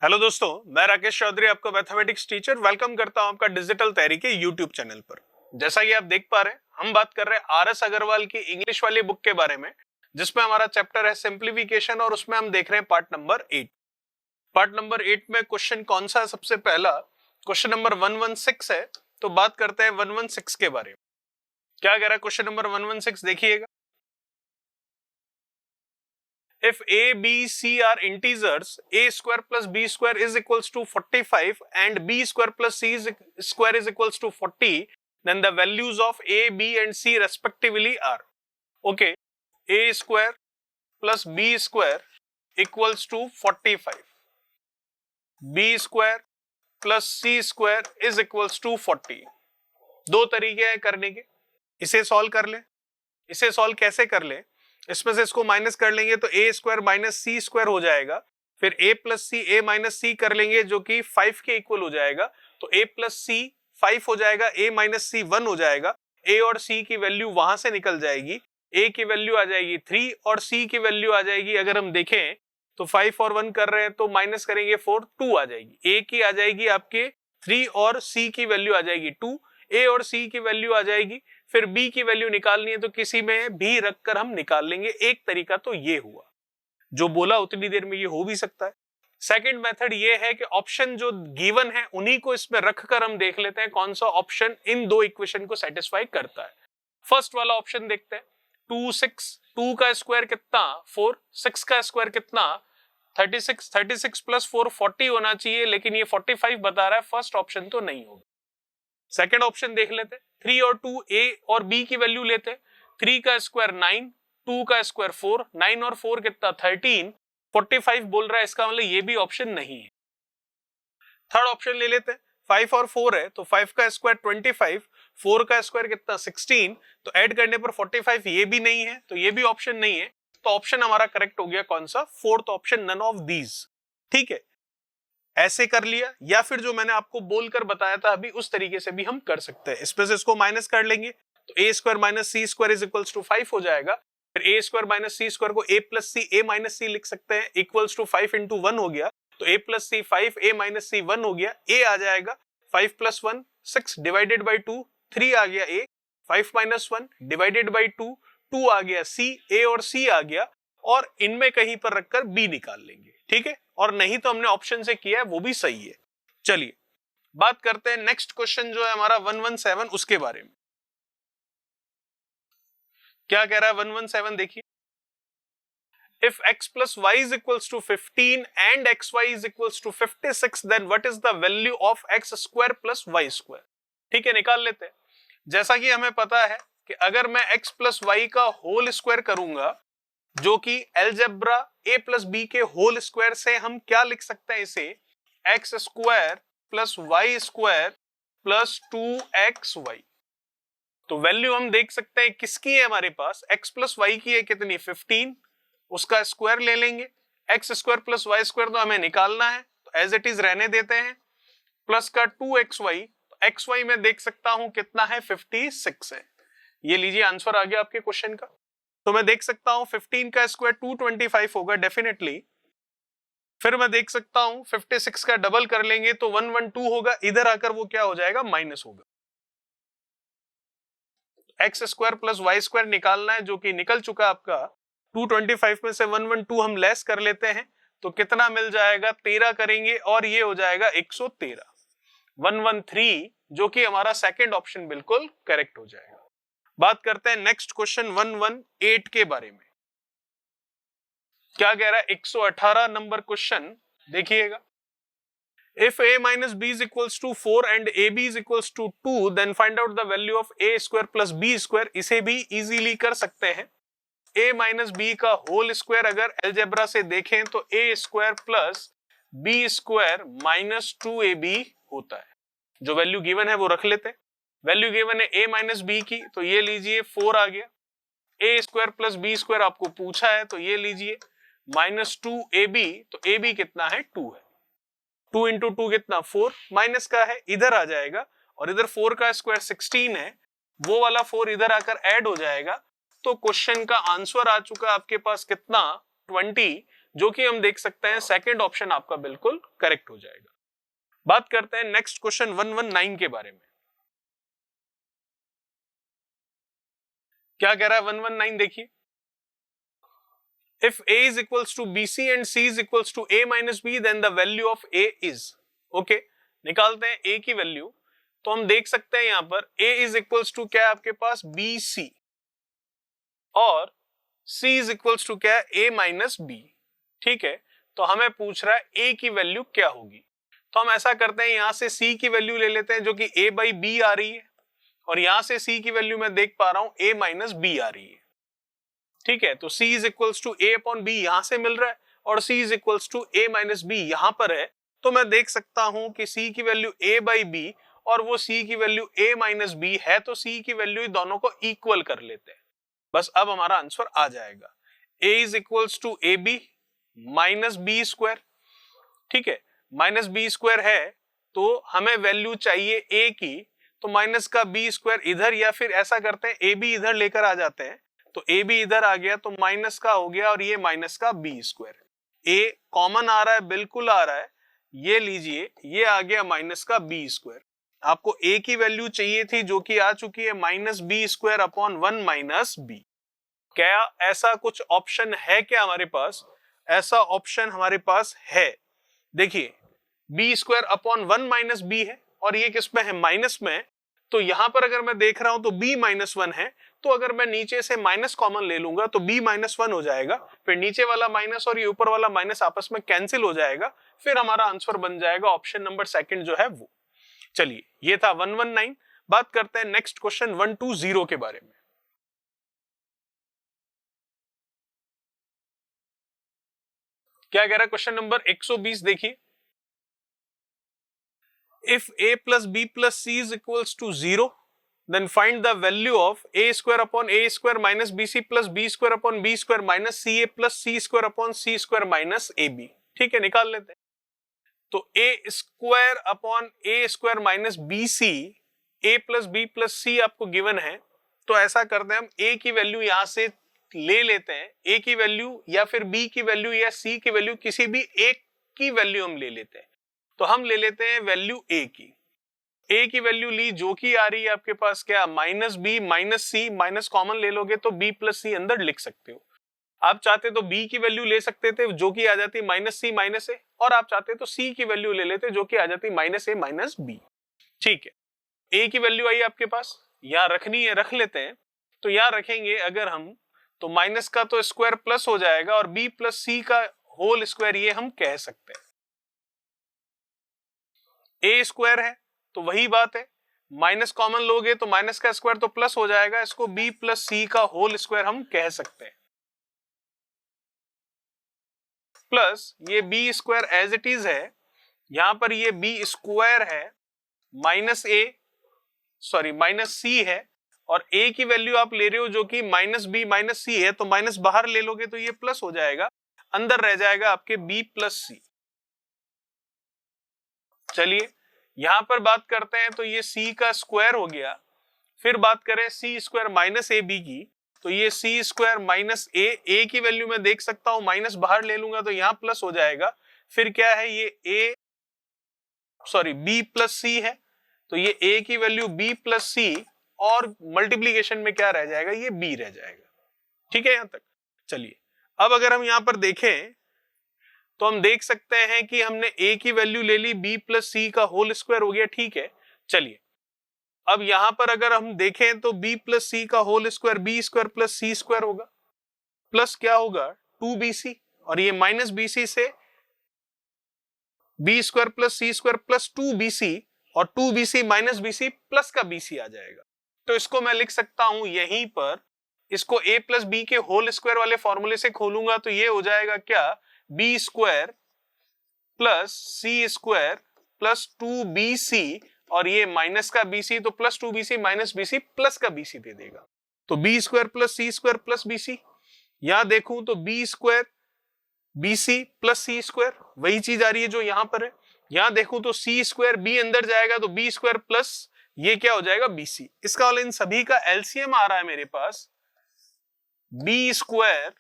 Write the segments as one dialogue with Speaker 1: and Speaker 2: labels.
Speaker 1: Hello दोस्तों, मैं राकेश चौधरी आपका मैथमेटिक्स टीचर वेलकम करता हूं आपका डिजिटल तैयारी के यूट्यूब चैनल पर। जैसा कि आप देख पा रहे हैं, हम बात कर रहे हैं आर.एस. अग्रवाल की इंग्लिश वाली बुक के बारे में, जिसमें हमारा चैप्टर है सिंप्लीफिकेशन और उसमें हम देख रहे हैं पार्ट नंबर 8। पार्ट नंबर 8 में क्वेश्चन कौन सा है? सबसे पहला क्वेश्चन नंबर 116 है। तो बात करते हैं 116 के बारे में। क्या कह रहा है क्वेश्चन नंबर 116? देखिएगा, if a, b, c are integers, a square plus b square is equals to 45 and b square plus c square is equals to 40, then the values of a, b and c respectively are. Okay, a square plus b square equals to 45, b square plus c square is equals to 40. दो तरीके हैं करने के, इसे solve कर ले। इसे solve कैसे कर ले? इसमें से इसको माइनस कर लेंगे तो a square minus C square हो जाएगा, फिर a plus c a minus c कर लेंगे जो कि 5 के इक्वल हो जाएगा, तो a प्लस सी 5 हो जाएगा, a माइनस सी 1 हो जाएगा। a और c की वैल्यू वहां से निकल जाएगी, a की वैल्यू आ जाएगी 3 और c की वैल्यू आ जाएगी, अगर हम देखें तो 5 और 1 कर रहे हैं तो माइनस करेंगे 4, 2 आ जाएगी। a की आ जाएगी आपके 3 और c की वैल्यू आ जाएगी 2, a और c की वैल्यू आ जाएगी। फिर b की वैल्यू निकालनी है तो किसी में भी रखकर हम निकाल लेंगे। एक तरीका तो ये हुआ, जो बोला उतनी देर में ये हो भी सकता है। सेकंड मेथड ये है कि ऑप्शन जो गिवन है उन्हीं को इसमें रखकर हम देख लेते हैं कौन सा ऑप्शन इन दो इक्वेशन को सेटिस्फाई करता है। फर्स्ट वाला ऑप्शन देखते हैं, 2 6, 2 का स्क्वायर कितना 4, 6 का स्क्वायर कितना 36, 36 प्लस 4 40 होना चाहिए, लेकिन ये 45 बता रहा है। फर्स्ट ऑप्शन तो नहीं होगा। सेकेंड ऑप्शन देख लेते हैं, 3 और 2 a और b की वैल्यू लेते हैं। 3 का स्क्वायर 9, 2 का स्क्वायर 4, 9 और 4 कितना 13, 45 बोल रहा है, इसका मतलब ये भी ऑप्शन नहीं है। थर्ड ऑप्शन ले लेते हैं, 5 और 4 है तो 5 का स्क्वायर 25, 4 का स्क्वायर कितना 16, तो ऐड करने पर 45, ये भी नहीं है, तो ये भी ऑप्शन नहीं है। तो ऑप्शन हमारा करेक्ट हो गया कौन सा? Fourth option, none of these. ठीक है, ऐसे कर लिया, या फिर जो मैंने आपको बोलकर बताया था अभी उस तरीके से भी हम कर सकते हैं। इसमें से इसको माइनस कर लेंगे तो a square minus C square is equals to 5 हो जाएगा। फिर a square minus C square को a plus c a minus c लिख सकते हैं, इक्वल्स टू 5 इंटू 1 हो गया, तो a plus c 5, a minus c 1 हो गया। a आ जाएगा 5 प्लस 1 6 डिवाइडेड बाई 2, 3 आ गया a, 5 माइनस 1 डिवाइडेड बाई 2, 2 आ गया c, a और c आ गया, और इनमें कहीं पर रखकर b निकाल लेंगे। ठीक है, और नहीं तो हमने ऑप्शन से किया है, वो भी सही है। चलिए बात करते हैं नेक्स्ट क्वेश्चन जो है हमारा 117, उसके बारे में। क्या कह रहा है 117? देखिए, if x plus y is equals to 15 and xy is equals to 56, then what is the value of x square plus y square? ठीक है, निकाल लेते हैं। जैसा कि हमें पता है कि अगर मैं x प्लस वाई का होल स्क्वायर करूंगा, जो कि अलजेब्रा a प्लस बी के होल स्क्वायर से हम क्या लिख सकते हैं, इसे x square plus y square plus 2xy। तो वैल्यू हम देख सकते हैं किसकी है हमारे पास, x प्लस वाई की है कितनी 15, उसका स्क्वायर ले लेंगे। X square plus y square तो हमें निकालना है, तो एज इट इज रहने देते हैं, प्लस का 2xy, तो xy में देख सकता हूं कितना है 56 है। ये लीजिए आंसर आ गया आपके क्वेश्चन का। तो मैं देख सकता हूं 15 का स्क्वायर 225 होगा डेफिनेटली। फिर मैं देख सकता हूं 56 का डबल कर लेंगे तो 112 होगा, इधर आकर वो क्या हो जाएगा, माइनस होगा। X square plus y square निकालना है, जो कि निकल चुका आपका। 225 में से 112 हम लेस कर लेते हैं तो कितना मिल जाएगा, 13 करेंगे और ये हो जाएगा 113, 113, जो कि हमारा सेकंड ऑप्शन बिल्कुल करेक्ट हो जाएगा। बात करते हैं नेक्स्ट क्वेश्चन 118 के बारे में। क्या कह रहा है 118 नंबर क्वेश्चन, देखिएगा, if a minus b is equals to 4 and ab is equals to 2, then find out the value of a square plus b square। इसे भी इजीली कर सकते हैं। a minus b का होल स्क्वायर अगर algebra से देखें तो a square plus b square minus 2ab होता है। जो वैल्यू गिवन है वो रख लेते हैं। वैल्यू गिवन है a माइनस बी की, तो ये लीजिए 4 आ गया। a square plus b square आपको पूछा है, तो ये लीजिए माइनस 2ab, तो ab कितना है 2 है। 2 इंटू 2 कितना 4, माइनस का है इधर आ जाएगा, और इधर 4 का स्क्वायर 16 है, वो वाला 4 इधर आकर ऐड हो जाएगा। तो क्वेश्चन का आंसर आ चुका आपके पास कितना 20, जो कि हम देख सकते हैं सेकंड ऑप्शन आपका बिल्कुल करेक्ट हो जाएगा। बात करते हैं नेक्स्ट क्वेश्चन 119 के बारे में। क्या कह रहा है 119 देखिए, if a is equals to bc and c is equals to a minus b then the value of a is, okay निकालते हैं a की वैल्यू। तो हम देख सकते हैं यहां पर a is equals to क्या है आपके पास bc और c is equals to क्या है a minus b, ठीक है। तो हमें पूछ रहा है a की वैल्यू क्या होगी। तो हम ऐसा करते हैं यहां से c की वैल्यू ले लेते हैं जो कि a by b आ रही है और यहां से c की वैल्यू मैं देख पा रहा हूं a minus b आ रही है, ठीक है। तो c is equals to a upon b यहां से मिल रहा है और c is equals to a minus b यहां पर है। तो मैं देख सकता हूं कि c की वैल्यू a बाई b और वो c की वैल्यू a माइनस b है, तो c की वैल्यू दोनों को इक्वल कर लेते हैं। बस अब हमारा आंसर आ जाएगा a is equals to a b minus B square, ठीक है। माइनस बी स्क्वायर है तो हमें वैल्यू चाहिए a की, तो माइनस का b स्क्वायर इधर, या फिर ऐसा करते हैं a b इधर लेकर आ जाते हैं, तो a b इधर आ गया तो माइनस का हो गया और ये माइनस का b स्क्वायर। a कॉमन आ रहा है, बिल्कुल आ रहा है, ये लीजिए ये आ गया माइनस का b स्क्वायर। आपको a की वैल्यू चाहिए थी जो कि आ चुकी है minus b square upon 1 minus b। क्या ऐसा कुछ ऑप्शन है क्या हमारे पास? ऐसा ऑप्शन हमारे पास है, देखिए b square upon 1 minus b है और ये किस में है माइनस में, तो यहां पर अगर मैं देख रहा हूं तो b माइनस 1 है, तो अगर मैं नीचे से माइनस कॉमन ले लूंगा तो b माइनस 1 हो जाएगा, फिर नीचे वाला माइनस और ये ऊपर वाला माइनस आपस में कैंसिल हो जाएगा, फिर हमारा आंसर बन जाएगा ऑप्शन नंबर सेकंड जो है वो। चलिए ये था 119। बात करते हैं नेक्स्ट क्वेश्चन 120 के बारे में। क्या कह रहा है क्वेश्चन नंबर 120 देखिए, if a plus b plus c is equals to 0 then find the value of a square upon a square minus bc plus b square upon b square minus ca plus c square upon c square minus ab, ठीक है निकाल लेते हैं। तो a square upon a square minus bc, a plus b plus c आपको given है, तो ऐसा करते हैं हम a की वैल्यू यहां से ले लेते हैं, a की वैल्यू या फिर b की वैल्यू या c की वैल्यू, किसी भी एक की वैल्यू हम ले लेते हैं। तो हम ले लेते हैं वैल्यू a की वैल्यू ली जो कि आ रही है आपके पास क्या माइनस बी माइनस सी, माइनस कॉमन ले लोगे तो b प्लस सी अंदर लिख सकते हो। आप चाहते तो b की वैल्यू ले सकते थे जो कि आ जाती माइनस सी माइनस ए, और आप चाहते तो c की वैल्यू ले लेते जो कि आ जाती माइनस ए माइनस बी, ठीक है। a की वैल्यू आई आपके पास, यहां रखनी है रख लेते हैं। तो यहां रखेंगे अगर हम तो माइनस का तो स्क्वायर प्लस हो जाएगा और b प्लस सी का होल स्क्वायर ये हम कह सकते हैं। a स्क्वायर है तो वही बात है, माइनस कॉमन लोगे तो माइनस का स्क्वायर तो प्लस हो जाएगा, इसको b प्लस सी का होल स्क्वायर हम कह सकते हैं। प्लस ये b square as it is है, यहां पर ये b स्क्वायर है minus a sorry minus c है, और a की वैल्यू आप ले रहे हो जो कि माइनस b माइनस c है, तो माइनस बाहर ले लोगे तो ये प्लस हो जाएगा, अंदर रह जाएगा आपके b प्लस c। चलिए यहां पर बात करते हैं तो ये c का स्क्वायर हो गया, फिर बात करें c square minus a b की, तो ये c स्क्वायर माइनस ए की वैल्यू मैं देख सकता हूं माइनस बाहर ले लूंगा तो यहां प्लस हो जाएगा, फिर क्या है ये a सॉरी b प्लस सी है, तो ये a की वैल्यू b प्लस सी और मल्टीप्लीकेशन में क्या रह जाएगा ये b रह जाएगा, ठीक है यहां तक। चलिए अब अगर हम यहां पर देखें तो हम देख सकते हैं कि हमने a की वैल्यू ले ली b प्लस सी का होल स्क्वायर हो गया, ठीक है। चलिए अब यहां पर अगर हम देखें तो b प्लस सी का whole square b square plus सी स्क्वायर होगा, प्लस क्या होगा 2bc, और ये माइनस bc से b स्क्वायर प्लस सी स्क्वायर प्लस 2bc, और 2bc माइनस bc प्लस का bc आ जाएगा। तो इसको मैं लिख सकता हूं यहीं पर, इसको a प्लस b के होल स्क्वायर वाले फॉर्मूले से खोलूंगा तो ये हो जाएगा क्या b स्क्वायर प्लस सी स्क्वायर प्लस 2bc, और ये माइनस का bc तो plus 2bc minus bc plus का bc दे देगा, तो b स्क्वायर प्लस सी स्क्वायर प्लस bc। यहां देखूं तो b स्क्वायर bc प्लस सी स्क्वायर वही चीज आ रही है जो यहां पर है, यहां देखूं तो c स्क्वायर b अंदर जाएगा तो b स्क्वायर प्लस ये क्या हो जाएगा bc, इसका वाला इन सभी का एलसीएम आ रहा है मेरे पास b स्क्वायर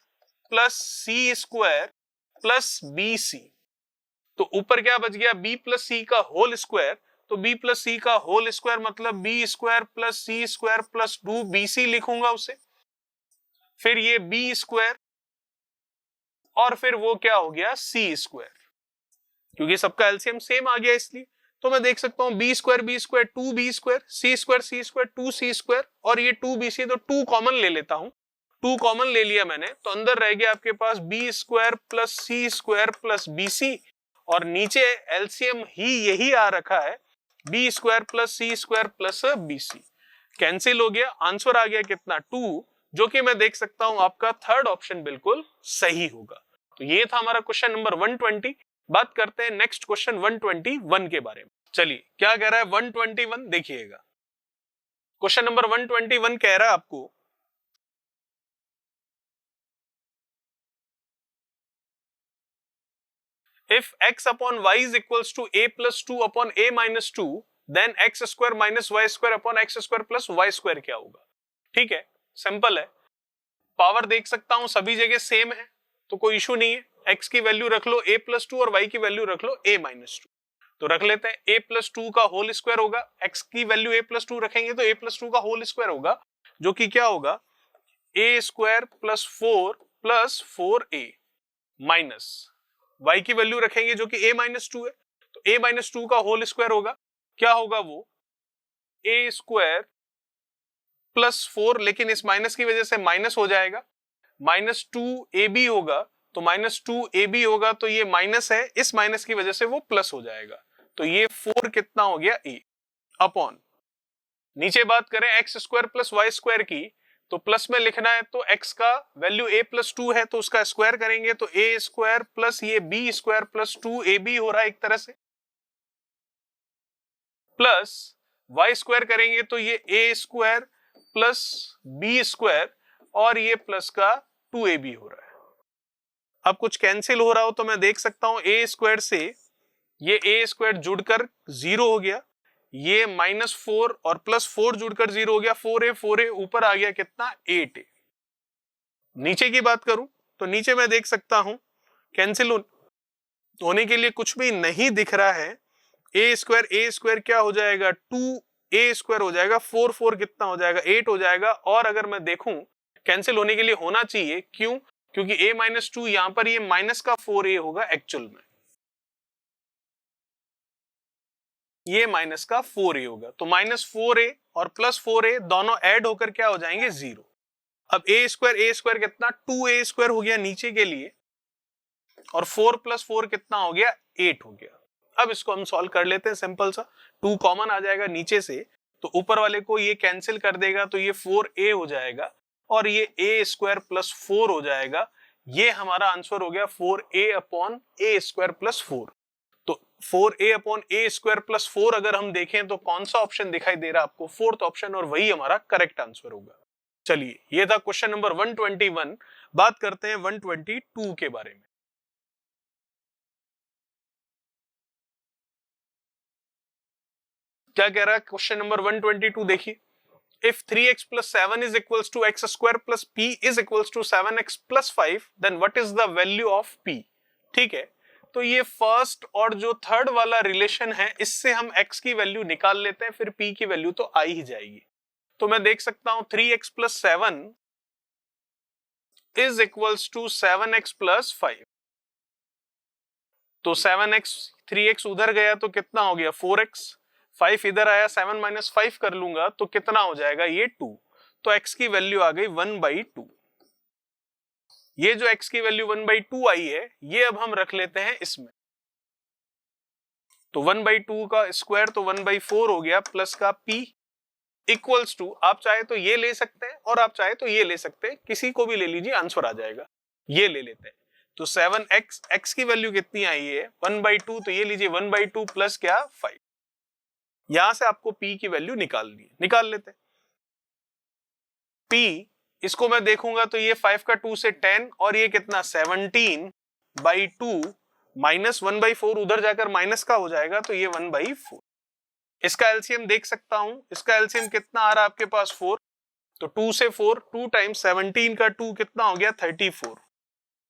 Speaker 1: प्लस सी स्क्वायर प्लस बी सी। तो ऊपर क्या बच गया, b प्लस सी का होल स्क्वायर। तो b प्लस सी का होल स्क्वायर मतलब बी स्क्वायर प्लस सी स्क्वायर प्लस 2bc लिखूंगा उसे, फिर ये b स्क्वायर और फिर वो क्या हो गया c स्क्वायर, क्योंकि सबका एलसीएम सेम आ गया इसलिए। तो मैं देख सकता हूं b square 2b square c square 2c square और ये 2bc, तो 2 कॉमन ले लेता हूं। 2 कॉमन ले लिया मैंने, तो अंदर रह गया आपके पास b square plus c square plus bc और नीचे एलसीएम ही यही आ रखा है b square plus c square plus bc। Cancel हो गया, आंसर आ गया कितना 2, जो कि मैं देख सकता हूं आपका थर्ड ऑप्शन बिल्कुल सही होगा। तो ये था हमारा क्वेश्चन नंबर 120। बात करते हैं नेक्स्ट क्वेश्चन 121 के बारे में। चलिए क्या कह रहा है 121, देखिएगा। क्वेश्चन नंबर 121 कह रहा है आपको if x upon y is equals to a plus 2 upon a minus 2 then x square minus y square upon x square plus y square क्या होगा। ठीक है, सिंपल है, पावर देख सकता हूं सभी जगह सेम है तो कोई इशू नहीं है। x की वैल्यू रख लो a प्लस 2 और y की वैल्यू रख लो a माइनस 2। तो रख लेते हैं a प्लस 2 का होल स्क्वायर होगा, x की वैल्यू a प्लस 2 रखेंगे तो a प्लस 2 का होल स्क्वायर होगा, जो कि क्या होगा a square plus 4 plus 4a minus y की वैल्यू रखेंगे जो कि a माइनस 2 है, तो a माइनस 2 का होल स्क्वायर होगा, क्या होगा वो a स्क्वायर प्लस 4, लेकिन इस माइनस की वजह से माइनस हो जाएगा, माइनस 2ab होगा, तो माइनस 2ab होगा तो ये माइनस है, इस माइनस की वजह से वो प्लस हो जाएगा, तो ये 4 कितना हो गया a अपॉन, नीचे बात करें x square plus y square की, तो प्लस में लिखना है तो x का वैल्यू a प्लस 2 है तो उसका स्क्वायर करेंगे तो a स्क्वायर प्लस ये b स्क्वायर प्लस 2ab हो रहा है एक तरह से, प्लस y स्क्वायर करेंगे तो ये a square plus b square और ये प्लस का 2ab हो रहा है। अब कुछ कैंसिल हो रहा हो तो मैं देख सकता हूं a स्क्वायर से ये a स्क्वायर जुड़कर 0 हो गया, ये -4 और +4 जुड़कर 0 हो गया, 4a ऊपर आ गया कितना 8a। नीचे की बात करूं तो नीचे मैं देख सकता हूं कैंसिल होने के लिए कुछ भी नहीं दिख रहा है, a स्क्वायर क्या हो जाएगा 2a स्क्वायर हो जाएगा, 4 कितना हो जाएगा 8 हो जाएगा, और अगर मैं देखूं कैंसिल होने के लिए होना चाहिए, क्यों, क्योंकि a माइनस 2 यहां पर ये माइनस का 4a होगा एक्चुअल में, ये माइनस का 4a होगा, तो -4a और +4a दोनों ऐड होकर क्या हो जाएंगे 0। अब a स्क्वायर कितना 2a स्क्वायर हो गया नीचे के लिए, और 4 + 4 कितना हो गया 8 हो गया। अब इसको हम सॉल्व कर लेते हैं, सिंपल सा, 2 कॉमन आ जाएगा नीचे से तो ऊपर वाले को ये कैंसिल कर देगा तो ये 4a हो जाएगा और ये a स्क्वायर + 4 हो जाएगा, ये हमारा आंसर हो गया 4a अपॉन a स्क्वायर + 4। तो 4a अपॉन a स्क्वायर + 4 अगर हम देखें तो कौन सा ऑप्शन दिखाई दे रहा है आपको, फोर्थ ऑप्शन, और वही हमारा करेक्ट आंसर होगा। चलिए ये था क्वेश्चन नंबर 121। बात करते हैं 122 के बारे में। क्या कह रहा है क्वेश्चन नंबर 122, देखिए, if 3x + 7 is equals to x square plus p is equals to 7x + 5 then what is the value of p। ठीक है, तो ये फर्स्ट और जो थर्ड वाला रिलेशन है इससे हम x की वैल्यू निकाल लेते हैं, फिर p की वैल्यू तो आ ही जाएगी। तो मैं देख सकता हूं 3x + 7 is equals to 7x + 5, तो 7x 3x उधर गया तो कितना हो गया 4x, 5 इधर आया, 7 - 5 कर लूंगा तो कितना हो जाएगा ये 2, तो x की वैल्यू आ गई 1/2। ये जो x की वैल्यू 1/2 आई है ये अब हम रख लेते हैं इसमें, तो 1/2 का स्क्वायर तो 1/4 हो गया, प्लस का p इक्वल्स टू, आप चाहे तो ये ले सकते हैं और आप चाहे तो ये ले सकते हैं, किसी को भी ले लीजिए आंसर आ जाएगा, ये ले लेते हैं। तो 7x, x की वैल्यू कितनी आई है 1/2, तो ये लीजिए 1/2 प्लस क्या 5, यहां से आपको p की वैल्यू निकाल लेते हैं। p इसको मैं देखूंगा तो ये 5 का 2 से 10 और ये कितना 17/2 माइनस 1/4 उधर जाकर माइनस का हो जाएगा तो ये 1/4। इसका एलसीएम देख सकता हूं, इसका एलसीएम कितना आ रहा है आपके पास 4, तो 2 से 4, 2 टाइम्स 17 का 2 कितना हो गया 34,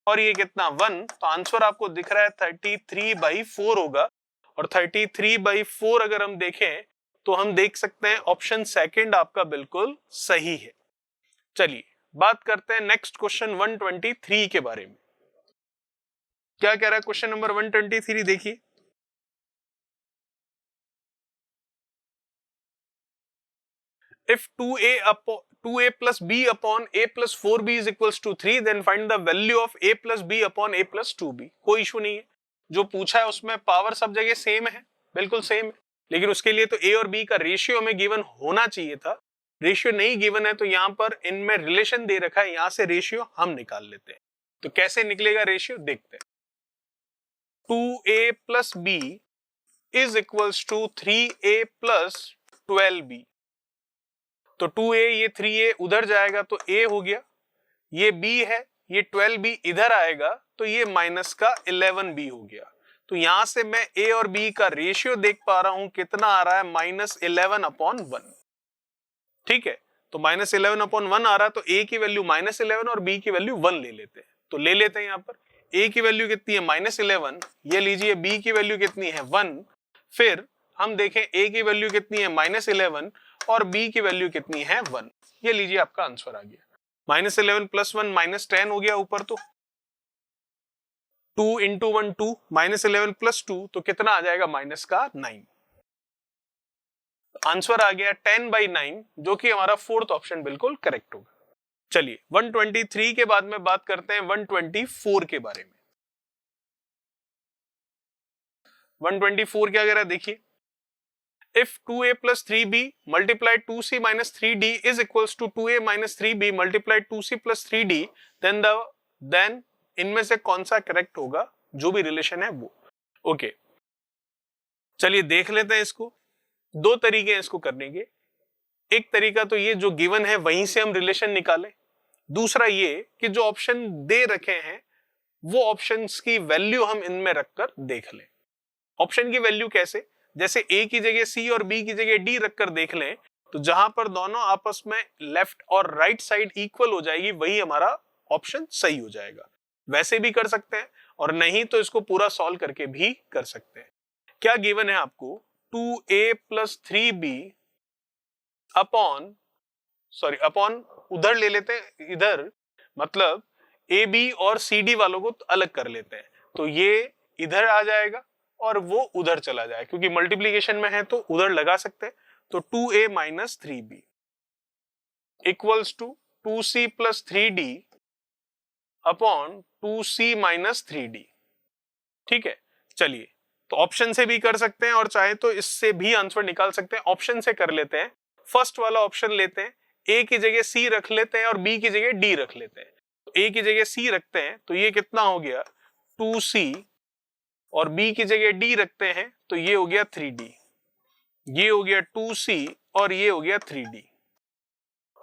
Speaker 1: और ये कितना 1, तो आंसर आपको दिख रहा है 33/4 होगा। और 33/4 अगर हम देखें तो हम देख सकते हैं ऑप्शन सेकंड आपका बिल्कुल सही है। चलिए बात करते हैं नेक्स्ट क्वेश्चन 123 के बारे में। क्या कह रहा है क्वेश्चन नंबर 123, देखिए। If 2a plus b upon a plus 4b is equals to 3, then find the value of a plus b upon a plus 2b। कोई इशू नहीं है, जो पूछा है उसमें पावर सब जगह सेम है, बिल्कुल सेम है, लेकिन उसके लिए तो a और b का रेशियो हमें गिवन होना चाहिए था। रेशियो नहीं गिवन है तो यहाँ पर इनमें रिलेशन दे रखा है, यहाँ से रेशियो हम निकाल लेते हैं। तो कैसे निकलेगा रेशियो, देखते हैं। 2a plus b is equals to 3a plus 12b। तो 2a ये 3a उधर जाएगा तो a हो गया, ये b है, ये 12b इधर आएगा तो ये माइनस का 11b हो गया। तो यहां से मैं a और b का रेशियो देख पा रहा हूं, कितना आ रहा है -11/1। ठीक है, तो -11/1 आ रहा है, तो a की वैल्यू -11 और b की वैल्यू 1 ले लेते हैं। तो ले लेते हैं, यहाँ पर a की वैल्यू कितनी है -11, ये लीजिए b की वैल्यू कितनी है 1, फिर हम देखें a की वैल्यू कितनी है -11 और b की वैल्यू कितनी है 1, ये लीजिए आपका आंसर आ गया। -11 + 1 -10 हो गया ऊपर, तो 2 × 1 2, -11 + 2 तो कितना आ जाएगा -9। आंसर आ गया 10/9, जो कि हमारा फोर्थ ऑप्शन बिल्कुल करेक्ट होगा। चलिए 123 के बाद में बात करते हैं 124 के बारे में। 124 क्या कह रहा है, देखिए। If 2a plus 3b multiplied 2c minus 3d is equals to 2a minus 3b multiplied 2c plus 3d, then इनमें से कौन सा करेक्ट होगा, जो भी रिलेशन है वो। ओके, चलिए देख लेते हैं इसको। दो तरीके हैं इसको करने के। एक तरीका तो ये जो गिवन है वहीं से हम रिलेशन निकालें, दूसरा ये कि जो ऑप्शन दे रखे हैं वो ऑप्शंस की वैल्यू हम इनमें रखकर देख लें। ऑप्शन की वैल्यू कैसे, जैसे a की जगह c और b की जगह d रखकर देख लें, तो जहां पर दोनों आपस में लेफ्ट और राइट साइड इक्वल हो जाएगी वही हमारा ऑप्शन सही हो जाएगा। वैसे भी कर सकते हैं और नहीं तो इसको पूरा सॉल्व करके भी कर सकते हैं। क्या गिवन है आपको, 2a + 3b अपॉन उधर ले लेते हैं, इधर मतलब a b और c d वालों को अलग कर लेते हैं, तो ये इधर आ जाएगा और वो उधर चला जाए, क्योंकि मल्टीप्लिकेशन में है तो उधर लगा सकते हैं। तो 2a - 3b equals to 2c + 3d upon 2c - 3d। ठीक है, चलिए तो ऑप्शन से भी कर सकते हैं और चाहे तो इससे भी आंसर निकाल सकते हैं। ऑप्शन से कर लेते हैं, फर्स्ट वाला ऑप्शन लेते हैं, a की जगह c रख लेते हैं और b की जगह d रख लेते हैं। तो a की जगह c रखते हैं तो ये कितना हो गया 2c, और b की जगह d रखते हैं तो ये हो गया 3d, ये हो गया 2c और ये हो गया 3d।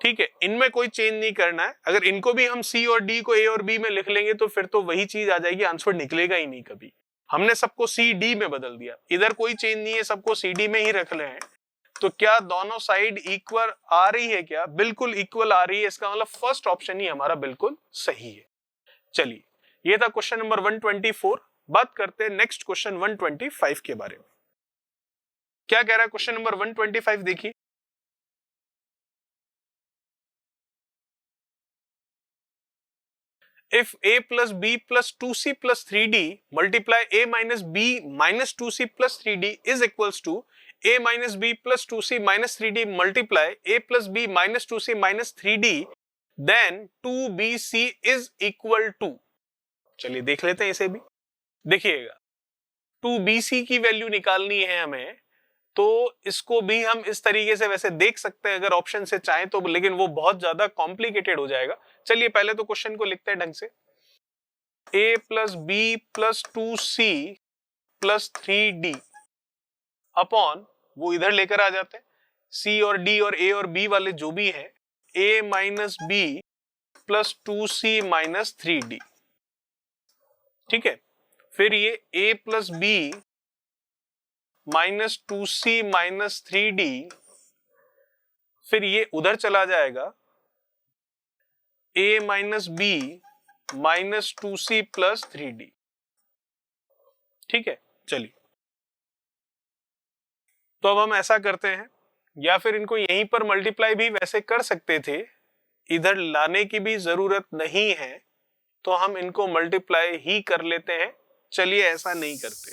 Speaker 1: ठीक है, इनमें कोई चेंज नहीं करना है। अगर इनको भी हम c और d को a और b में लिख लेंगे तो फिर तो वही चीज आ जाएगी, आंसर निकलेगा ही नहीं कभी। हमने सबको c d में बदल दिया, इधर कोई चेंज नहीं है, सबको c d में ही रख ले हैं। तो क्या दोनों साइड इक्वल आ रही है, क्या बिल्कुल इक्वल आ रही है, इसका मतलब फर्स्ट ऑप्शन ही हमारा बिल्कुल सही है। चलिए ये था क्वेश्चन नंबर 124। बात करते हैं नेक्स्ट क्वेश्चन 125 के बारे में। क्या कह रहा है क्वेश्चन नंबर 125, देखिए। If a plus b plus 2c plus 3d multiply a minus b minus 2c plus 3d is equals to a minus b plus 2c minus 3d multiply a plus b minus 2c minus 3d, then 2bc is equal to। चलिए देख लेते हैं इसे भी। देखिएगा 2bc की value निकालनी है हमें, तो इसको भी हम इस तरीके से वैसे देख सकते हैं अगर ऑप्शन से चाहें तो, लेकिन वो बहुत ज्यादा कॉम्प्लिकेटेड हो जाएगा। चलिए पहले तो क्वेश्चन को लिखते हैं ढंग से। a + b + 2c + 3d upon, वो इधर लेकर आ जाते हैं, c और d और a और b वाले जो भी है, a - b + 2c - 3d। ठीक है, फिर ये a + b - 2c - 3d, फिर ये उधर चला जाएगा, a - b minus 2c plus 3d। ठीक है, चलिए तो अब हम ऐसा करते हैं, या फिर इनको यहीं पर मल्टीप्लाई भी वैसे कर सकते थे, इधर लाने की भी जरूरत नहीं है, तो हम इनको मल्टीप्लाई ही कर लेते हैं। चलिए ऐसा नहीं करते,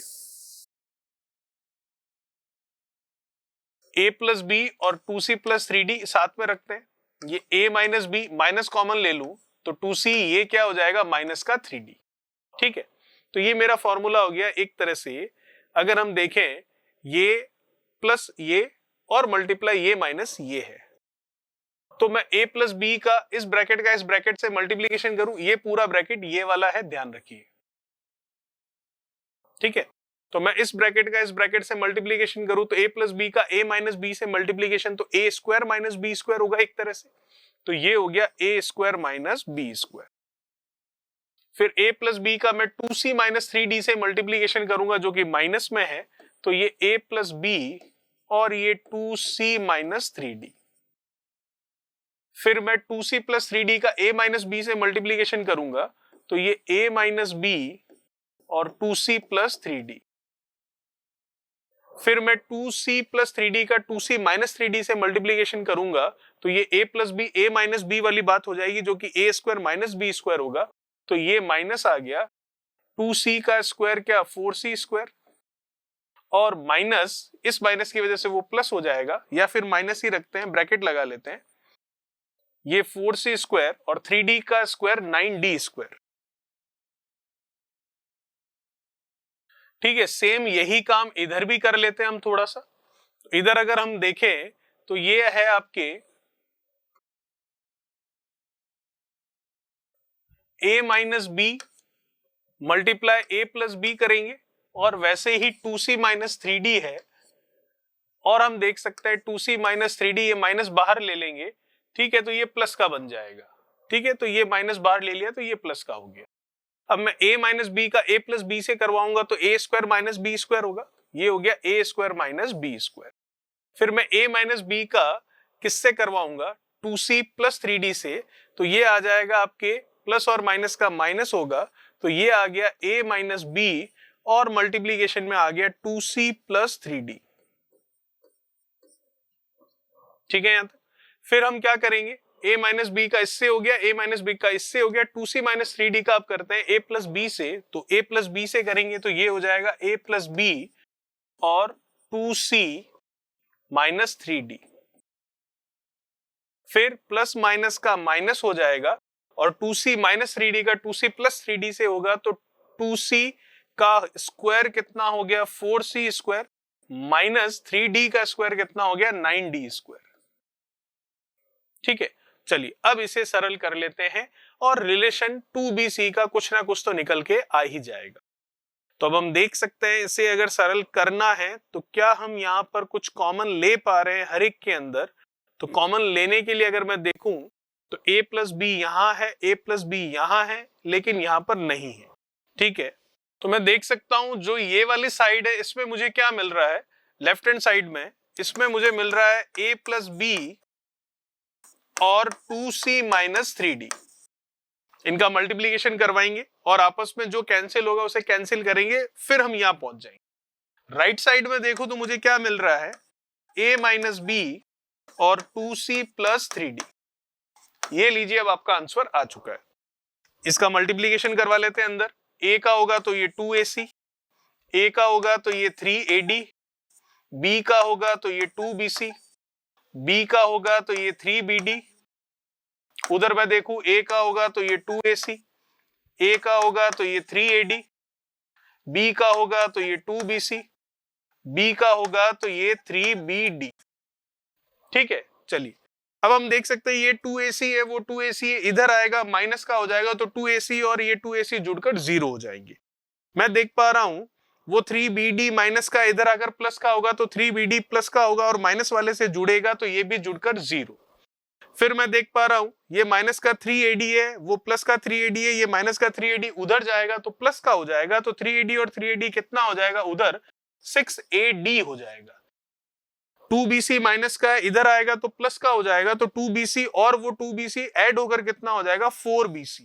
Speaker 1: a प्लस बी और 2c प्लस 3d साथ में रखते हैं। ये a minus b, minus common ले लूं तो 2c ये क्या हो जाएगा, माइनस का 3d। ठीक है, तो ये मेरा फॉर्मूला हो गया। एक तरह से अगर हम देखें, ये प्लस ये और मल्टीप्लाई ये माइनस ये है, तो मैं a प्लस बी का इस ब्रैकेट से मल्टीप्लीकेशन करूं, ये पूरा ब्रैकेट ये वाला है, ध्यान रखिए। ठीक है, तो मैं इस ब्रैकेट से मल्टीप्लीकेशन करूं तो a प्लस बी का a माइनस बी से मल्टीप्लीकेशन तो a square minus B square होगा एक तरह से, तो ये हो गया a square minus B square. फिर a प्लस बी का मैं 2c माइनस 3d से मल्टीप्लीकेशन करूंगा जो कि माइनस में है, तो ये a प्लस बी और ये 2c माइनस 3d। फिर मैं 2c प्लस 3d का a माइनस बी से मल्टीप्लीकेशन करूंगा तो ये a माइनस बी और 2c प्लस 3d। फिर मैं 2c प्लस 3d का 2c माइनस 3d से मल्टीप्लीकेशन करूंगा तो ये a plus b a minus b वाली बात हो जाएगी जो कि a square minus B square होगा, तो ये माइनस आ गया, 2c का स्क्वायर क्या 4c स्क्वायर, और माइनस, इस माइनस की वजह से वो प्लस हो जाएगा, या फिर माइनस ही रखते हैं, ब्रैकेट लगा लेते हैं, ये 4c स्क्वायर और 3d का स्क्वायर 9d स्क्वायर। ठीक है, सेम यही काम इधर भी कर लेते हैं हम थोड़ा सा। इधर अगर हम देखें तो ये है आपके a minus b multiply a plus b करेंगे, और वैसे ही 2c माइनस 3d है, और हम देख सकते हैं 2c माइनस 3d, ये माइनस बाहर ले लेंगे। ठीक है, तो ये प्लस का बन जाएगा। ठीक है, तो ये माइनस बाहर ले लिया तो ये प्लस का हो गया। अब मैं a माइनस बी का a प्लस बी से करवाऊंगा तो a square minus B square होगा, ये हो गया a square minus B square. फिर मैं a माइनस बी का किससे करवाऊंगा, 2c प्लस 3d से, तो ये आ जाएगा आपके प्लस और माइनस का माइनस होगा, तो ये आ गया a माइनस बी और मल्टीप्लीकेशन में आ गया 2c प्लस 3d। ठीक है, यहां तक। फिर हम क्या करेंगे, a माइनस बी का इससे हो गया, a माइनस बी का इससे हो गया, 2c माइनस 3d का आप करते हैं a प्लस बी से, तो a प्लस बी से करेंगे तो ये हो जाएगा a प्लस बी और 2c माइनस 3d। फिर प्लस माइनस का माइनस हो जाएगा, और 2c माइनस 3d का 2c प्लस 3d से होगा, तो 2c का स्क्वायर कितना हो गया 4c स्क्वायर, माइनस 3d का स्क्वायर कितना हो गया 9d स्क्वायर। ठीक है, चलिए अब इसे सरल कर लेते हैं, और रिलेशन 2bc का कुछ ना कुछ तो निकल के आ ही जाएगा। तो अब हम देख सकते हैं, इसे अगर सरल करना है तो क्या हम यहाँ पर कुछ कॉमन ले पा रहे हैं हर एक के अंदर। तो कॉमन लेने के लिए अगर मैं देखूं तो a प्लस बी यहां है, a प्लस बी यहां है, लेकिन यहां पर नहीं है। ठीक है, तो मैं देख सकता हूं जो ये वाली साइड है इसमें मुझे क्या मिल रहा है, लेफ्ट हैंड साइड में इसमें मुझे मिल रहा है a प्लस बी और 2c माइनस 3d। इनका मल्टीप्लीकेशन करवाएंगे और आपस में जो कैंसिल होगा उसे कैंसिल करेंगे, फिर हम यहां पहुंच जाएंगे। राइट साइड में देखो तो मुझे क्या मिल रहा है, a माइनस बी और 2c प्लस 3d। ये लीजिए, अब आपका आंसर आ चुका है। इसका मल्टीप्लीकेशन करवा लेते हैं अंदर। a का होगा तो ये 2ac, a का होगा तो ये 3ad, b का होगा तो ये 2bc, b का होगा तो ये 3bd, उधर मैं देखूं a का होगा तो ये 2ac, a का होगा तो ये 3ad, b का होगा तो ये 2bc, b का होगा तो ये 3bd। ठीक है, चलिए अब हम देख सकते हैं ये 2ac है, वो 2ac है, इधर आएगा माइनस का हो जाएगा, तो 2ac और ये 2ac जुड़कर 0 हो जाएंगे। मैं देख पा रहा हूं वो 3bd माइनस का इधर आकर प्लस का होगा, तो 3bd प्लस का होगा, और माइनस वाले से जुड़ेगा तो ये भी जुड़कर 0। फिर मैं देख पा रहा हूं ये माइनस का 3ad है, वो प्लस का 3ad है, ये माइनस का 3ad उधर जाएगा तो प्लस का हो जाएगा, तो 3ad और 3ad कितना हो जाएगा उधर 6ad हो जाएगा। 2bc माइनस का इधर आएगा तो प्लस का हो जाएगा, तो 2bc और वो 2bc ऐड होकर कितना हो जाएगा 4bc।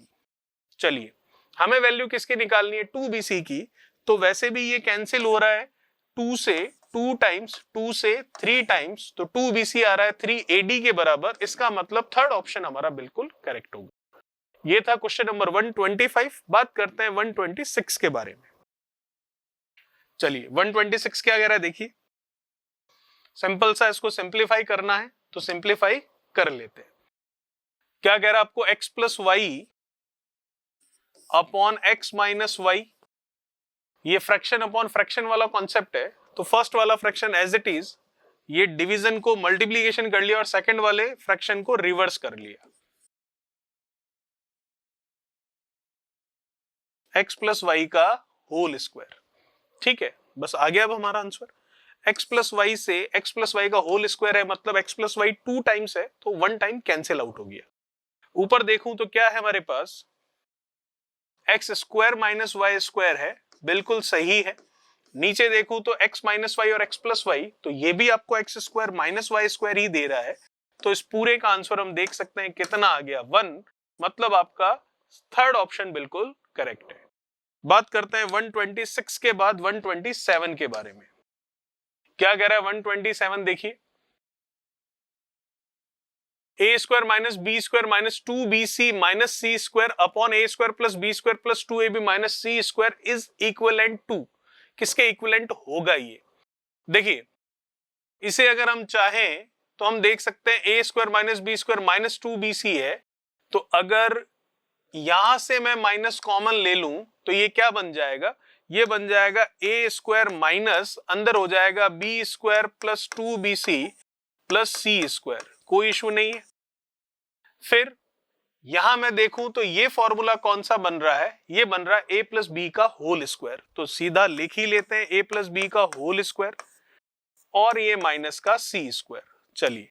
Speaker 1: चलिए हमें वैल्यू किसकी निकालनी है, 2bc की, तो वैसे भी ये कैंसिल हो रहा है 2 से 2 टाइम्स, 2 से 3 टाइम्स, तो 2bc आ रहा है 3ad के बराबर। इसका मतलब थर्ड ऑप्शन हमारा बिल्कुल करेक्ट होगा। ये था क्वेश्चन नंबर 125। बात करते हैं 126 के बारे में। चलिए 126 क्या कह रहा है देखिए, सिंपल सा इसको सिंप्लीफाई करना है तो सिंप्लीफाई कर लेते हैं। क्या कह रहा है आपको, x plus y upon x minus y, ये फ्रैक्शन अपॉन फ्रैक्शन वाला कॉन्सेप्ट है। तो फर्स्ट वाला फ्रैक्शन एज इट इज, ये डिवीजन को मल्टीप्लीकेशन कर लिया और सेकंड वाले फ्रैक्शन को रिवर्स कर लिया। x प्लस वाई का होल स्क्वायर, ठीक है, बस आ गया अब हमारा आंसर। x प्लस वाई से x प्लस वाई का होल स्क्वायर है, मतलब x प्लस वाई 2 टाइम्स है, तो 1 टाइम कैंसिल आउट हो गया। ऊपर देखूं तो क्या है हमारे पास, x square minus Y square है, बिल्कुल सही है। नीचे देखूं तो x माइनस वाई और x प्लस वाई, तो ये भी आपको x square minus Y square ही दे रहा है। तो इस पूरे का आंसर हम देख सकते हैं कितना आ गया, 1, मतलब आपका थर्ड ऑप्शन बिल्कुल करेक्ट है। बात करते हैं 126 के बाद 127 के बारे में। क्या कह रहा है 127 देखिए, A square minus B square minus 2bc minus C square upon A square plus B square plus 2ab minus C square is equivalent to, किसके इक्विवेलेंट होगा ये? देखिए इसे अगर हम चाहें तो हम देख सकते हैं A square minus B square minus 2bc है, तो अगर यहां से मैं माइनस कॉमन ले लूं तो ये क्या बन जाएगा, ये बन जाएगा ए स्क्वायर माइनस अंदर हो जाएगा B square plus 2bc plus सी स्क्वायर, कोई इशू नहीं है। फिर यहां मैं देखूं तो ये फॉर्मूला कौन सा बन रहा है, ये बन रहा है ए प्लस बी का होल स्क्वायर, तो सीधा लिख ही लेते हैं ए प्लस बी का होल स्क्वायर और ये माइनस का सी स्क्वायर। चलिए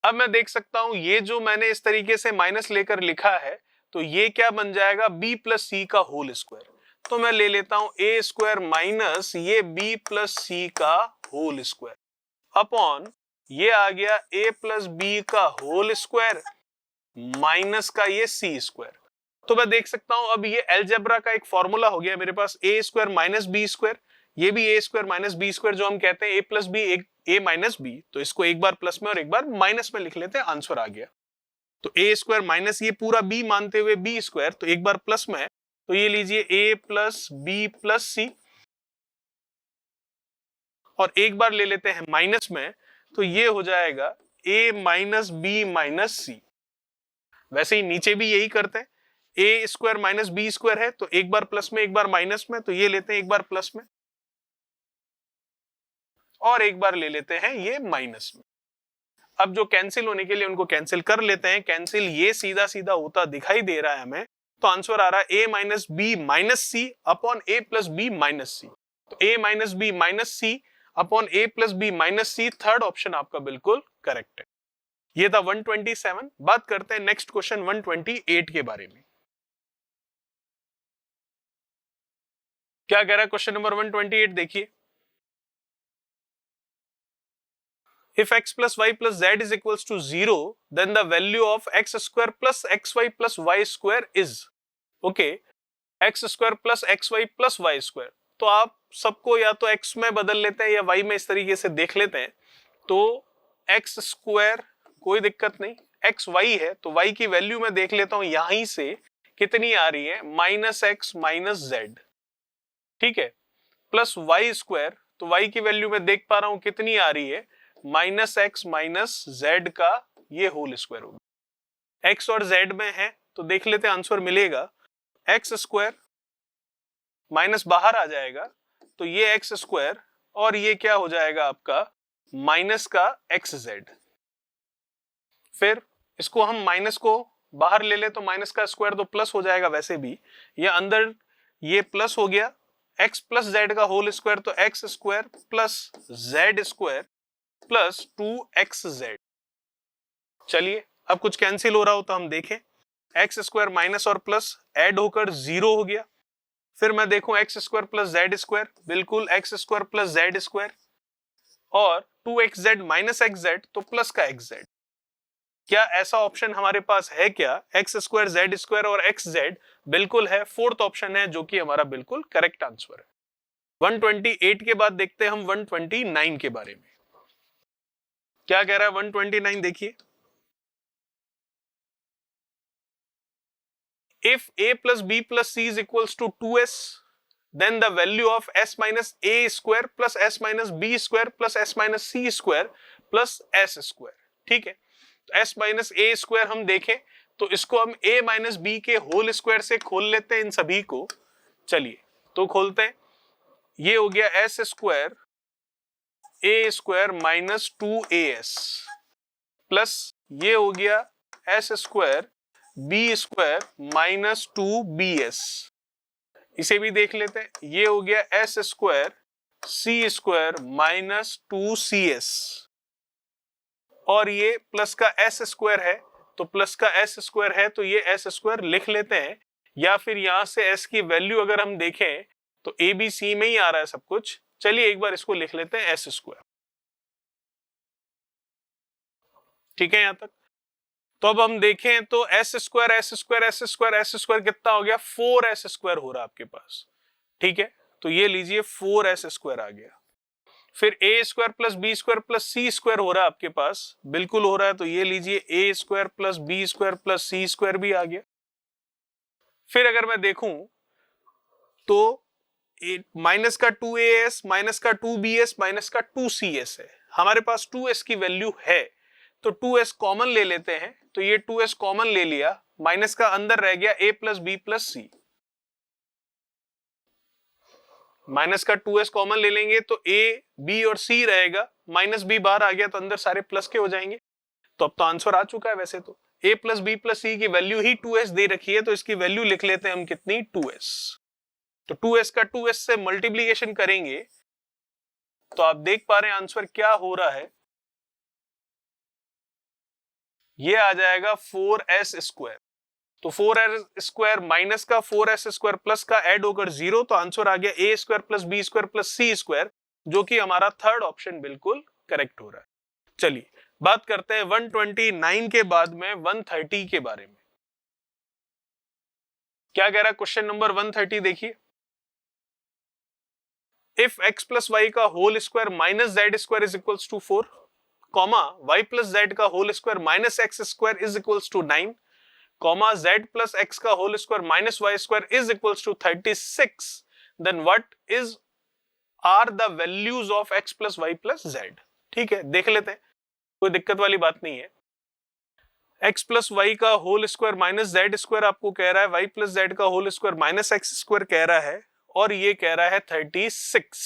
Speaker 1: अब मैं देख सकता हूं ये जो मैंने इस तरीके से माइनस लेकर लिखा है, तो ये क्या बन जाएगा b प्लस सी का होल स्क्वायर। तो मैं ले लेता हूं ए स्क्वायर माइनस ये b प्लस सी का होल स्क्वायर अपॉन ये आ गया a प्लस बी का होल स्क्वायर माइनस का ये सी स्क्वायर। तो मैं देख सकता हूं अब ये अलजेब्रा का एक फॉर्मूला हो गया मेरे पास, ए स्क्वायर माइनस बी स्क्वायर, ये भी ए स्क्वायर माइनस बी स्क्वायर जो हम कहते हैं ए प्लस बी ए माइनस बी, तो इसको एक बार प्लस में और एक बार माइनस में लिख लेते हैं, आंसर आ गया। तो ए स्क्वायर माइनस ये पूरा बी मानते हुए बी स्क्वायर, तो एक बार प्लस में है, तो ये लीजिए ए प्लस बी प्लस सी, और एक बार ले लेते हैं माइनस में, तो ये हो जाएगा ए माइनस बी माइनस सी। वैसे ही नीचे भी यही करते हैं, A square minus B square है, तो एक बार प्लस में एक बार माइनस में, तो ये लेते हैं एक बार प्लस में और एक बार ले लेते हैं ये माइनस में। अब जो कैंसिल होने के लिए उनको कैंसिल कर लेते हैं, कैंसिल ये सीधा सीधा होता दिखाई दे रहा है हमें, तो आंसर आ रहा है ए माइनस बी माइनस सी अपॉन ए प्लस बी माइनस सी। तो ए माइनस बी माइनस सी अपॉन ए प्लस बी माइनस सी, थर्ड ऑप्शन आपका बिल्कुल करेक्ट है। ये था 127। बात करते हैं नेक्स्ट क्वेश्चन 128 के बारे में। क्या कह रहा है क्वेश्चन नंबर 128 देखिए, if x plus y plus z is equals to 0, then the value of x square plus xy plus y square is, okay, x square plus xy plus y square। तो आप सबको या तो x में बदल लेते हैं या y में इस तरीके से देख लेते हैं, तो x स्क्वायर कोई दिक्कत नहीं, x y है तो y की वैल्यू में देख लेता हूं यहीं से कितनी आ रही है, माइनस एक्स माइनस जेड, ठीक है, प्लस वाई स्क्वायर, तो y की वैल्यू में देख पा रहा हूं कितनी आ रही है, माइनस एक्स माइनस जेड का ये होल स्क्वायर होगा। x और z में है तो देख लेते हैं आंसर मिलेगा, एक्स स्क्वायर माइनस बाहर आ जाएगा, तो ये एक्स स्क्वायर और ये क्या हो जाएगा आपका माइनस का एक्स जेड। फिर इसको हम माइनस को बाहर ले ले तो माइनस का स्क्वायर तो प्लस हो जाएगा, वैसे भी ये अंदर ये प्लस हो गया, x प्लस जेड का होल स्क्वायर, तो x square plus Z square plus 2xz। चलिए अब कुछ कैंसिल हो रहा हो तो हम देखें, एक्स स्क्वायर माइनस और प्लस ऐड होकर 0 हो गया। फिर मैं देखूं X square plus Z square, बिल्कुल X square plus Z square, और 2xz माइनस xz तो प्लस का xz। क्या ऐसा ऑप्शन हमारे पास है क्या, एक्स स्क्वायर जेड स्क्वायर और xz बिल्कुल है, फोर्थ ऑप्शन है जो कि हमारा बिल्कुल करेक्ट आंसर है। 128 के बाद देखते हैं हम 129 के बारे में क्या कह रहा है। 129 देखिए, if a plus b plus c is equals to 2s, then the value of s minus a square plus s minus b square plus s minus c square plus s square। ठीक है, तो s minus a square हम देखें तो इसको हम a minus b के whole square से खोल लेते हैं इन सभी को। चलिए तो खोलते हैं, ये हो गया s square a square minus 2as plus ये हो गया s square b square minus 2bs। इसे भी देख लेते हैं, ये हो गया s square c square minus 2cs और ये प्लस का s स्क्वायर है, तो प्लस का s स्क्वायर है तो ये s स्क्वायर लिख लेते हैं, या फिर यहां से s की वैल्यू अगर हम देखें तो a b c में ही आ रहा है सब कुछ। चलिए एक बार इसको लिख लेते हैं s स्क्वायर। ठीक है यहां तक। तो अब हम देखें तो s square s square s square s square कितना हो गया, 4s स्क्वायर हो रहा है आपके पास। ठीक है, तो ये लीजिए 4s स्क्वायर आ गया। फिर a square plus B square plus c square हो रहा है आपके पास, बिल्कुल हो रहा है, तो ये लीजिए a square plus B square plus c square भी आ गया। फिर अगर मैं देखूं तो माइनस का 2as माइनस का 2bs माइनस का 2cs है, हमारे पास 2s की वैल्यू है तो 2s कॉमन ले लेते हैं, तो ये 2s कॉमन ले लिया, माइनस का अंदर रह गया a plus b plus c. Minus का 2s कॉमन ले लेंगे तो a b और c रहेगा, माइनस b बाहर आ गया तो अंदर सारे प्लस के हो जाएंगे। तो अब तो आंसर आ चुका है। वैसे तो a प्लस बी प्लस सी की वैल्यू ही 2s दे रखी है, तो इसकी वैल्यू लिख लेते हैं हम कितनी, 2s। तो 2s का 2s से मल्टीप्लीकेशन करेंगे तो आप देख पा रहे हैं आंसर क्या हो रहा है, ये आ जाएगा 4s स्क्वायर। तो 4s स्क्वायर माइनस का 4s स्क्वायर प्लस का ऐड होकर 0, तो आंसर आ गया a square plus B square plus C square, जो कि हमारा थर्ड ऑप्शन बिल्कुल करेक्ट हो रहा है। चलिए बात करते हैं 129 के बाद में 130 के बारे में। क्या कह रहा है क्वेश्चन नंबर 130 देखिए, इफ x प्लस वाई का whole square minus Z square is equals to 4, comma y plus Z का whole square minus x square is equals to 9, comma z plus X का whole square minus Y square is equals to 36, then what is are the values of x plus Y plus Z. ठीक है, देख लेते हैं, कोई दिक्कत वाली बात नहीं है। x प्लस वाई का whole square minus Z square आपको कह रहा है, y प्लस जेड का whole square minus x square कह रहा है, और ये कह रहा है 36।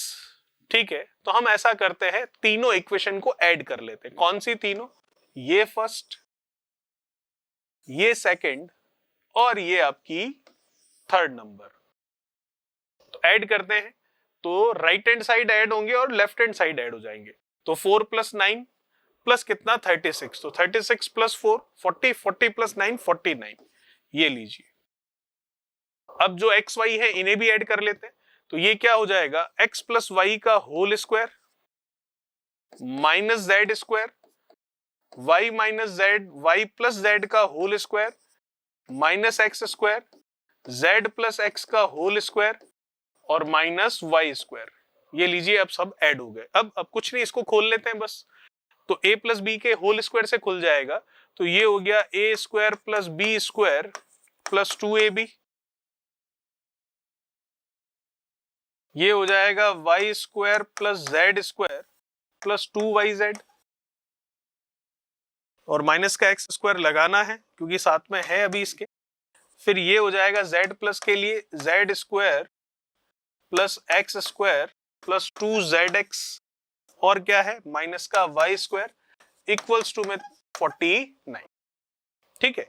Speaker 1: ठीक है, तो हम ऐसा करते हैं, तीनों इक्वेशन को ऐड कर लेते हैं। कौन सी तीनों, ये फर्स्ट, ये सेकंड और ये आपकी थर्ड नंबर। तो ऐड करते हैं तो राइट हैंड साइड ऐड होंगे और लेफ्ट हैंड साइड ऐड हो जाएंगे। तो 4 प्लस 9 प्लस कितना 36, तो 36 प्लस 4 40, 40 प्लस 9 49, ये लीजिए। अब जो एक्स वाई है इन्हें भी ऐड कर लेते हैं, तो ये क्या हो जाएगा, x प्लस वाई का whole square minus Z square, y minus Z, Y plus Z का whole square minus x square, z plus X का होल स्क्वायर और माइनस वाई स्क्वायर। ये लीजिए अब सब ऐड हो गए। अब कुछ नहीं, इसको खोल लेते हैं बस। तो a प्लस बी के होल स्क्वायर से खुल जाएगा, तो ये हो गया a square plus B square plus 2ab, ये हो जाएगा y square plus Z square plus 2yz, और माइनस का x स्क्वायर लगाना है क्योंकि साथ में है अभी इसके। फिर ये हो जाएगा z प्लस के लिए z square plus x square plus 2zx, और क्या है माइनस का y स्क्वायर इक्वल्स टू में 49। ठीक है,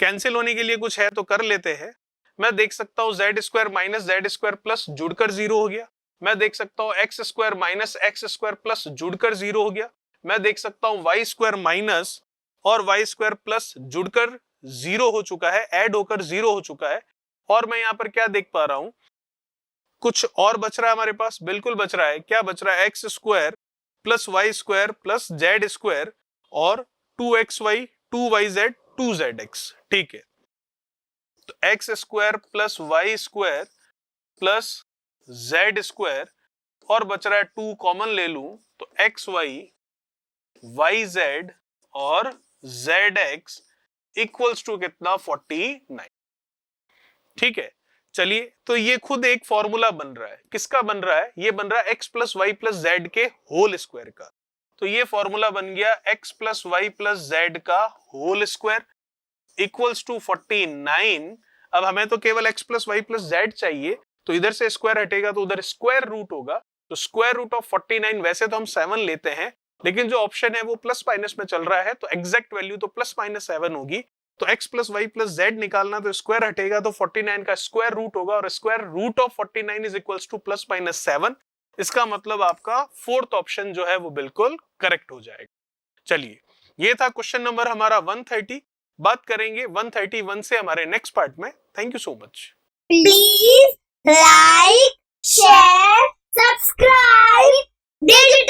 Speaker 1: कैंसिल होने के लिए कुछ है तो कर लेते हैं। मैं देख सकता हूं Z square minus Z square plus जुड़कर 0 हो गया। मैं देख सकता हूं x square minus x square plus जुड़कर 0 हो गया। मैं देख सकता हूं वाई स्क्वायर माइनस और वाई स्क्वायर प्लस जुड़कर 0 हो चुका है, ऐड होकर 0 हो चुका है। और मैं यहां पर क्या देख पा रहा हूं, कुछ और बच रहा है हमारे पास, बिल्कुल बच रहा है। क्या बच रहा है, x square plus y square plus Z square और 2xy 2yz 2zx। ठीक है, तो x square plus y square plus Z square, और बच रहा है 2 कॉमन ले लूं तो एक्स वाई, वाई जेड और जेड एक्स इक्वल्स टू कितना 49। ठीक है, चलिए तो ये खुद एक फॉर्मूला बन रहा है, किसका बन रहा है, ये बन रहा है x plus Y plus z के होल स्क्वायर का। तो ये फॉर्मूला बन गया x plus Y plus Z का होल स्क्वायर इक्वल्स टू 49। अब हमें तो केवल x plus Y plus z चाहिए, तो इधर से स्क्वायर हटेगा तो उधर स्क्वायर रूट होगा, तो स्क्वायर रूट ऑफ 49, वैसे तो हम 7 लेते हैं लेकिन जो ऑप्शन है वो प्लस माइनस में चल रहा है तो एग्जैक्ट वैल्यू तो प्लस माइनस 7 होगी। तो x plus Y plus z निकालना, तो स्क्वायर हटेगा तो 49 का स्क्वायर रूट होगा, और square root of 49 is equals to plus minus 7। इसका मतलब आपका फोर्थ ऑप्शन जो है वो बिल्कुल करेक्ट हो जाएगा। चलिए, ये था क्वेश्चन नंबर हमारा 130। बात करेंगे 131 से हमारे नेक्स्ट पार्ट में। Thank you so much.
Speaker 2: Please like, share, subscribe digital